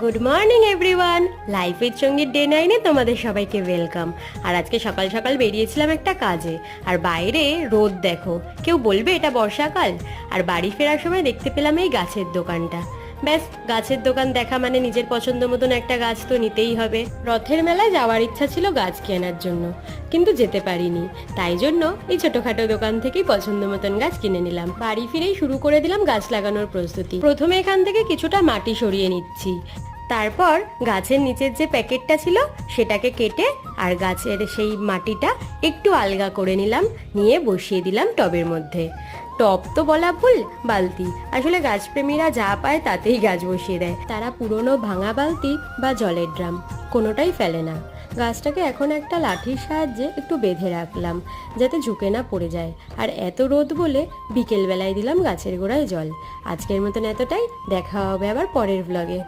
Good morning everyone, life with সঙ্গীত day 9-এ তোমাদের সবাইকে ওয়েলকাম। আর আজকে সকাল সকাল বেরিয়েছিলাম একটা কাজে, আর বাইরে রোদ দেখো, কেউ বলবে এটা বর্ষাকাল। আর বাড়ি ফেরার সময় দেখতে পেলাম এই গাছের দোকানটা। ব্যাস, গাছের দোকান দেখা মানে নিজের পছন্দ মতন একটা গাছ তো নিতেই হবে। রথের মেলায় যাওয়ার ইচ্ছা ছিল গাছ কেনার জন্য, কিন্তু যেতে পারিনি। তাই জন্য এই ছোটখাটো দোকান থেকেই পছন্দ মতন গাছ কিনে নিলাম। বাড়ি ফিরেই শুরু করে দিলাম গাছ লাগানোর প্রস্তুতি। প্রথমে এখান থেকে কিছুটা মাটি সরিয়ে নিচ্ছি, তারপর গাছের নিচের যে প্যাকেটটা ছিল সেটাকে কেটে আর গাছের সেই মাটিটা একটু আলগা করে নিলাম, নিয়ে বসিয়ে দিলাম টবের মধ্যে। টব তো বলা ভুল, বালতি। আসলে গাছপ্রেমীরা যা পায় তাতেই গাছ বসিয়ে দেয়। তারা পুরনো ভাঙা বালতি বা জলের ড্রাম কোনোটাই ফেলে না। গাছটাকে এখন একটা লাঠির সাহায্যে একটু বেঁধে রাখলাম, যাতে ঝুঁকে না পড়ে যায়। আর এত রোদ বলে বিকেলবেলায় দিলাম গাছের গোড়ায় জল। আজকের মতন এতটাই, দেখা হবে আবার পরের ব্লগে।